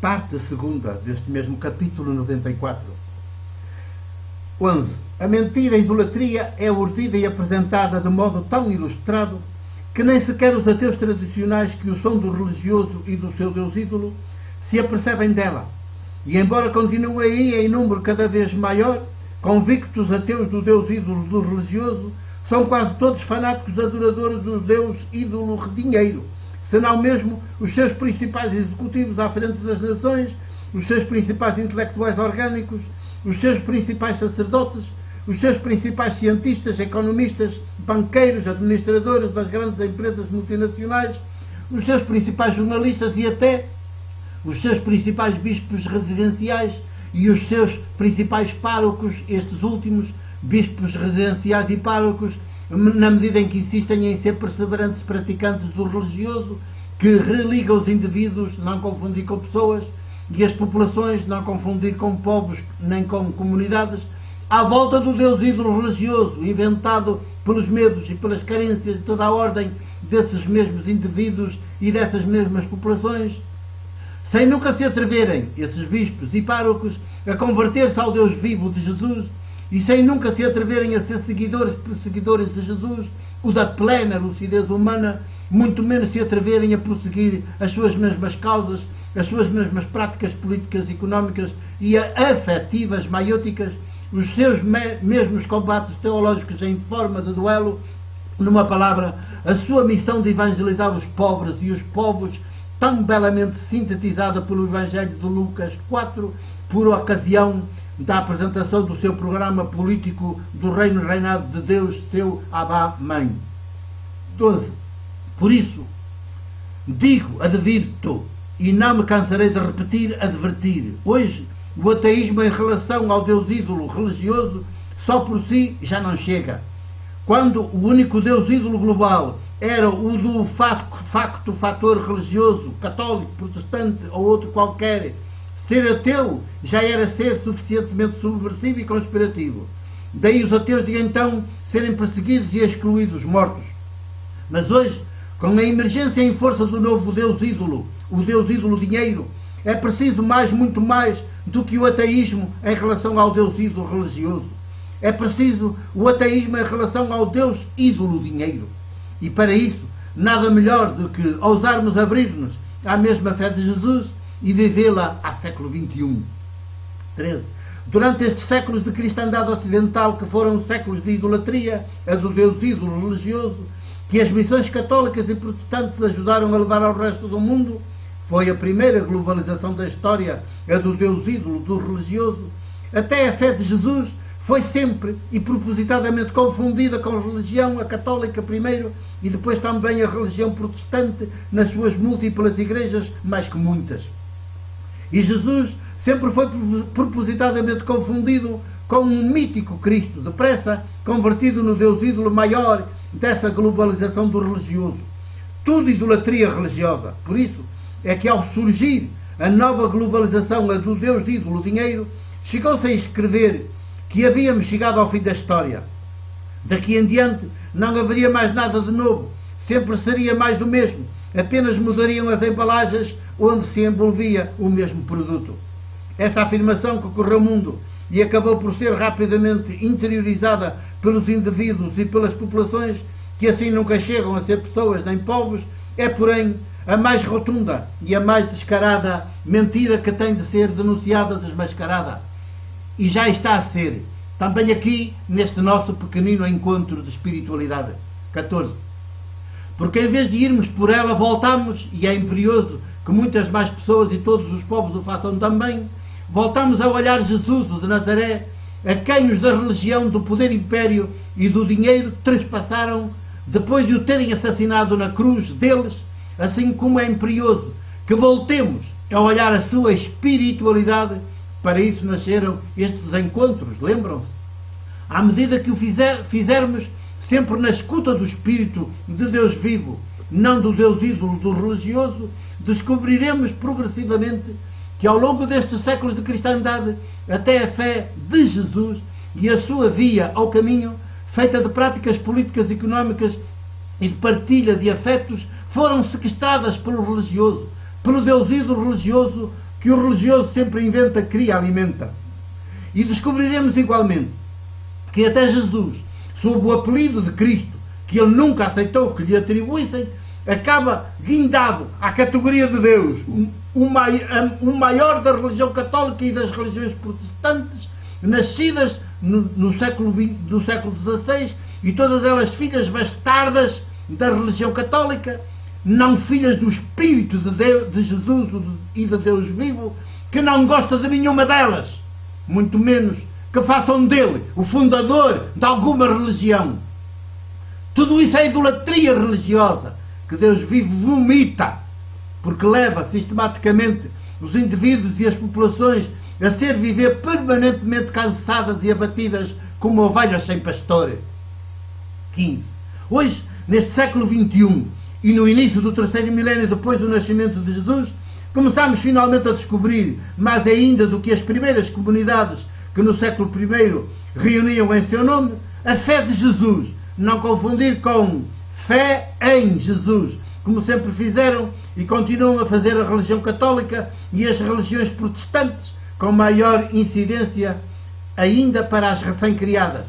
Parte segunda deste mesmo capítulo 94. 11. A mentira e a idolatria é urdida e apresentada de modo tão ilustrado que nem sequer os ateus tradicionais que o são do religioso e do seu Deus ídolo se apercebem dela. E embora continue aí em número cada vez maior, convictos ateus do Deus ídolo do religioso, são quase todos fanáticos adoradores do Deus ídolo dinheiro, senão mesmo os seus principais executivos à frente das nações, os seus principais intelectuais orgânicos, os seus principais sacerdotes, os seus principais cientistas, economistas, banqueiros, administradores das grandes empresas multinacionais, os seus principais jornalistas e até os seus principais bispos residenciais e os seus principais párocos, estes últimos, bispos residenciais e párocos, na medida em que insistem em ser perseverantes praticantes do religioso, que religa os indivíduos, não confundir com pessoas, e as populações, não confundir com povos nem com comunidades, à volta do Deus ídolo religioso, inventado pelos medos e pelas carências de toda a ordem desses mesmos indivíduos e dessas mesmas populações, sem nunca se atreverem, esses bispos e párocos, a converter-se ao Deus vivo de Jesus, e sem nunca se atreverem a ser seguidores e perseguidores de Jesus, o da plena lucidez humana, muito menos se atreverem a prosseguir as suas mesmas causas, as suas mesmas práticas políticas, económicas e afetivas, maióticas, os seus mesmos combates teológicos em forma de duelo, numa palavra, a sua missão de evangelizar os pobres e os povos, tão belamente sintetizada pelo Evangelho de Lucas 4, por ocasião da apresentação do seu programa político do Reino e Reinado de Deus, seu Abba-mãe. 12. Por isso, digo, advirto, e não me cansarei de repetir, advertir. Hoje, o ateísmo em relação ao Deus ídolo religioso só por si já não chega. Quando o único Deus ídolo global era o do facto fator religioso, católico, protestante ou outro qualquer, ser ateu já era ser suficientemente subversivo e conspirativo. Daí os ateus de então serem perseguidos e excluídos, mortos. Mas hoje, com a emergência em força do novo Deus ídolo, o Deus ídolo dinheiro, é preciso muito mais do que o ateísmo em relação ao Deus ídolo religioso. É preciso o ateísmo em relação ao Deus ídolo dinheiro. E para isso, nada melhor do que ousarmos abrir-nos à mesma fé de Jesus e vivê-la ao século XXI. 13. Durante estes séculos de cristandade ocidental, que foram séculos de idolatria, a do Deus ídolo religioso, que as missões católicas e protestantes ajudaram a levar ao resto do mundo, foi a primeira globalização da história, a do Deus ídolo do religioso. Até a fé de Jesus foi sempre e propositadamente confundida com a religião, a católica primeiro, e depois também a religião protestante, nas suas múltiplas igrejas, mais que muitas. E Jesus sempre foi propositadamente confundido com um mítico Cristo, depressa convertido no Deus ídolo maior dessa globalização do religioso. Tudo idolatria religiosa. Por isso é que, ao surgir a nova globalização, a do Deus ídolo dinheiro, chegou-se a escrever que havíamos chegado ao fim da história. Daqui em diante não haveria mais nada de novo, sempre seria mais do mesmo, apenas mudariam as embalagens onde se envolvia o mesmo produto. Essa afirmação que correu o mundo e acabou por ser rapidamente interiorizada pelos indivíduos e pelas populações, que assim nunca chegam a ser pessoas nem povos, é, porém, a mais rotunda e a mais descarada mentira que tem de ser denunciada, desmascarada. E já está a ser, também aqui, neste nosso pequenino encontro de espiritualidade. 14. Porque em vez de irmos por ela, voltamos, e é imperioso que muitas mais pessoas e todos os povos o façam também, voltamos a olhar Jesus, o de Nazaré, a quem os da religião, do poder império e do dinheiro trespassaram, depois de o terem assassinado na cruz deles, assim como é imperioso que voltemos a olhar a sua espiritualidade. Para isso nasceram estes encontros, lembram-se? À medida que o fizermos sempre na escuta do Espírito de Deus vivo, não do Deus ídolo do religioso, descobriremos progressivamente que ao longo destes séculos de cristandade, até a fé de Jesus e a sua via ao caminho, feita de práticas políticas, económicas e de partilha de afetos, foram sequestradas pelo religioso, pelo Deus ídolo religioso, que o religioso sempre inventa, cria, alimenta. E descobriremos igualmente que até Jesus, sob o apelido de Cristo, que ele nunca aceitou que lhe atribuíssem, acaba guindado à categoria de Deus, o maior da religião católica e das religiões protestantes, nascidas no século XVI, e todas elas filhas bastardas da religião católica, não filhas do Espírito de Deus, de Jesus e de Deus vivo, que não gosta de nenhuma delas, muito menos que façam dele o fundador de alguma religião. Tudo isso é idolatria religiosa que Deus vivo vomita, porque leva sistematicamente os indivíduos e as populações a viver permanentemente cansadas e abatidas como ovelhas sem pastor. 15. Hoje, neste século XXI e no início do terceiro milénio depois do nascimento de Jesus, começamos finalmente a descobrir, mais ainda do que as primeiras comunidades que no século I reuniam em seu nome, a fé de Jesus, não confundir com fé em Jesus, como sempre fizeram e continuam a fazer a religião católica e as religiões protestantes, com maior incidência ainda para as recém-criadas.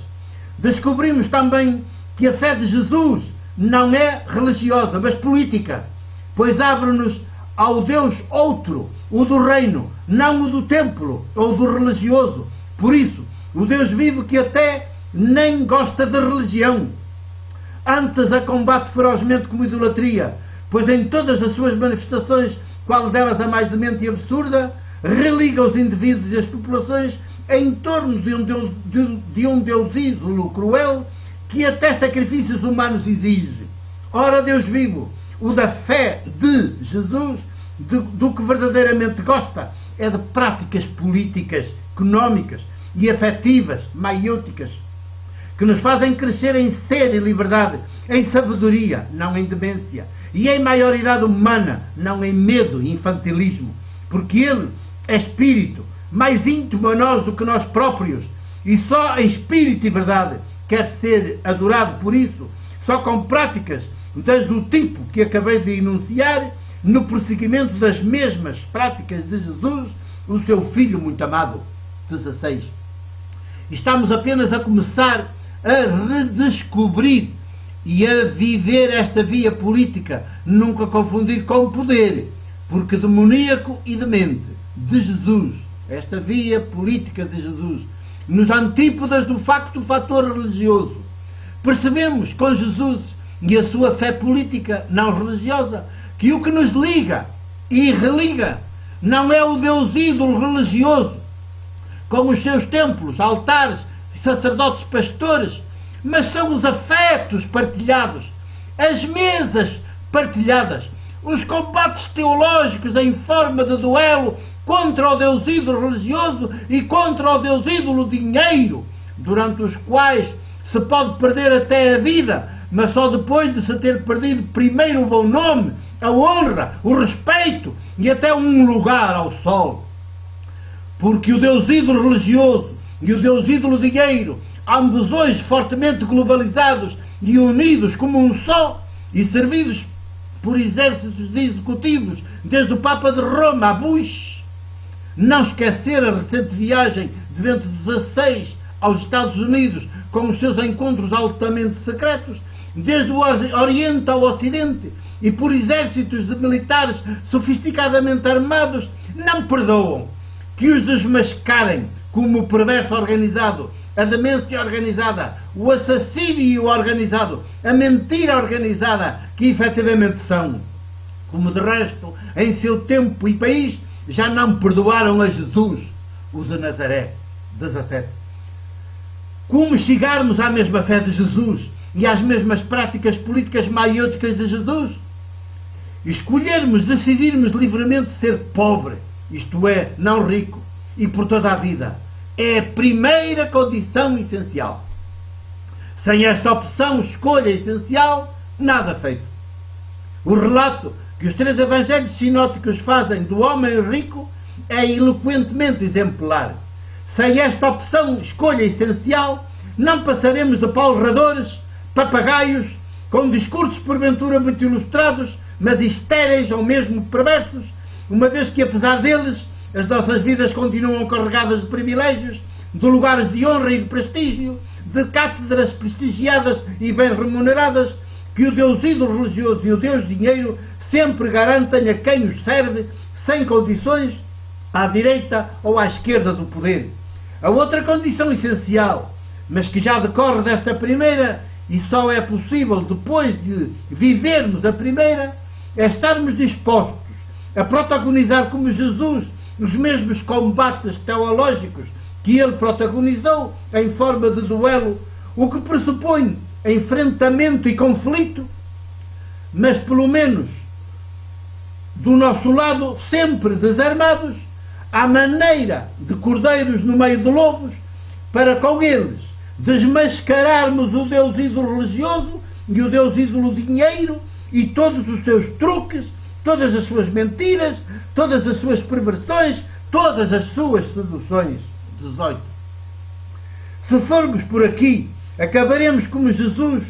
Descobrimos também que a fé de Jesus não é religiosa, mas política, pois abre-nos ao Deus outro, o do reino, não o do templo ou do religioso. Por isso, o Deus vivo que até nem gosta de religião, antes a combate ferozmente como idolatria, pois em todas as suas manifestações, qual delas a mais demente e absurda, religa os indivíduos e as populações em torno de um Deus ídolo cruel que até sacrifícios humanos exige. Ora, Deus vivo, o da fé de Jesus, do que verdadeiramente gosta, é de práticas políticas, económicas e afetivas, maiúticas, que nos fazem crescer em sede e liberdade, em sabedoria, não em demência, e em maioridade humana, não em medo e infantilismo, porque Ele é Espírito, mais íntimo a nós do que nós próprios, e só em Espírito e verdade quer ser adorado. Por isso, só com práticas do tipo que acabei de enunciar, no prosseguimento das mesmas práticas de Jesus, o seu Filho muito amado. 16. Estamos apenas a começar a redescobrir e a viver esta via política, nunca confundir com poder, porque demoníaco e demente, de Jesus, esta via política de Jesus, nos antípodas do fator religioso. Percebemos com Jesus e a sua fé política não religiosa que o que nos liga e religa não é o Deus ídolo religioso, com os seus templos, altares, sacerdotes, pastores, mas são os afetos partilhados, as mesas partilhadas, os combates teológicos em forma de duelo contra o Deus ídolo religioso e contra o Deus ídolo dinheiro, durante os quais se pode perder até a vida, mas só depois de se ter perdido primeiro o bom nome, a honra, o respeito e até um lugar ao sol. Porque o Deus ídolo religioso e o Deus ídolo dinheiro, ambos hoje fortemente globalizados e unidos como um só, e servidos por exércitos executivos, desde o Papa de Roma a Bush. Não esquecer a recente viagem de Bento XVI aos Estados Unidos, com os seus encontros altamente secretos, desde o Oriente ao Ocidente, e por exércitos de militares sofisticadamente armados, não perdoam que os desmascarem como o perverso organizado, a demência organizada, o assassínio organizado, a mentira organizada, que efetivamente são. Como de resto, em seu tempo e país, já não perdoaram a Jesus, o de Nazaré. 17. Como chegarmos à mesma fé de Jesus e às mesmas práticas políticas maiúticas de Jesus? Escolhermos, decidirmos livremente ser pobre, isto é, não rico, e por toda a vida, é a primeira condição essencial. Sem esta opção, escolha essencial, nada feito. O relato que os 3 evangelhos sinóticos fazem do homem rico é eloquentemente exemplar. Sem esta opção, escolha essencial, não passaremos de palradores, papagaios, com discursos porventura muito ilustrados, mas estéreis ou mesmo perversos, uma vez que, apesar deles, as nossas vidas continuam carregadas de privilégios, de lugares de honra e de prestígio, de cátedras prestigiadas e bem remuneradas, que o Deus ídolo religioso e o Deus dinheiro sempre garantem a quem os serve, sem condições, à direita ou à esquerda do poder. A outra condição essencial, mas que já decorre desta primeira e só é possível depois de vivermos a primeira, é estarmos dispostos a protagonizar como Jesus os mesmos combates teológicos que ele protagonizou em forma de duelo, o que pressupõe enfrentamento e conflito, mas pelo menos do nosso lado sempre desarmados, à maneira de cordeiros no meio de lobos, para com eles desmascararmos o Deus ídolo religioso e o Deus ídolo dinheiro e todos os seus truques, todas as suas mentiras, todas as suas perversões, todas as suas seduções. 18. Se formos por aqui, acabaremos como Jesus,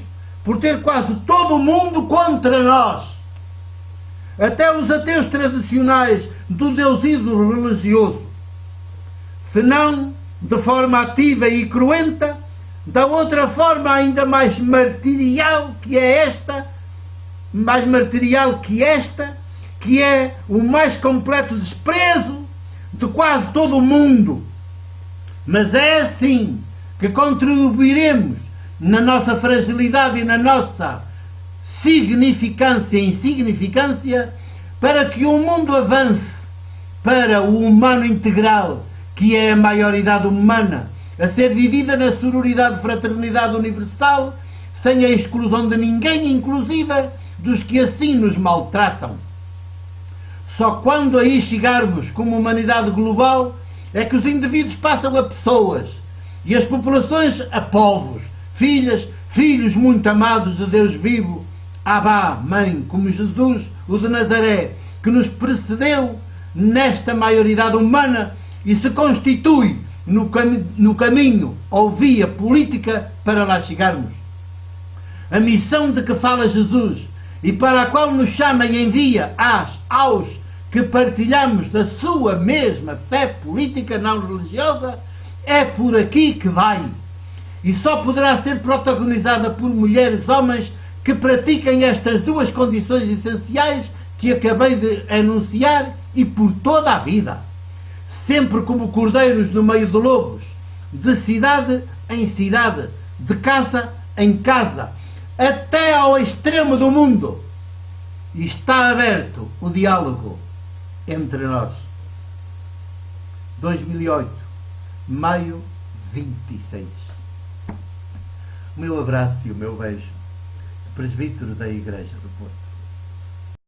por ter quase todo o mundo contra nós. Até os ateus tradicionais do Deus ídolo religioso. Se não de forma ativa e cruenta, da outra forma ainda mais martirial que é esta, que é o mais completo desprezo de quase todo o mundo. Mas é assim que contribuiremos na nossa fragilidade e na nossa significância e insignificância para que o mundo avance para o humano integral, que é a maioridade humana, a ser vivida na sororidade e fraternidade universal, sem a exclusão de ninguém, inclusive dos que assim nos maltratam. Só quando aí chegarmos como humanidade global é que os indivíduos passam a pessoas e as populações a povos, filhos muito amados de Deus vivo, Abá, mãe, como Jesus, o de Nazaré, que nos precedeu nesta maioridade humana e se constitui no caminho ou via política para lá chegarmos. A missão de que fala Jesus e para a qual nos chama e envia aos que partilhamos da sua mesma fé política não religiosa é por aqui que vai, e só poderá ser protagonizada por mulheres e homens que pratiquem estas duas condições essenciais que acabei de anunciar e por toda a vida, sempre como cordeiros no meio de lobos, de cidade em cidade, de casa em casa, até ao extremo do mundo. E está aberto o diálogo entre nós. 2008, maio 26. O meu abraço e o meu beijo, presbítero da Igreja do Porto.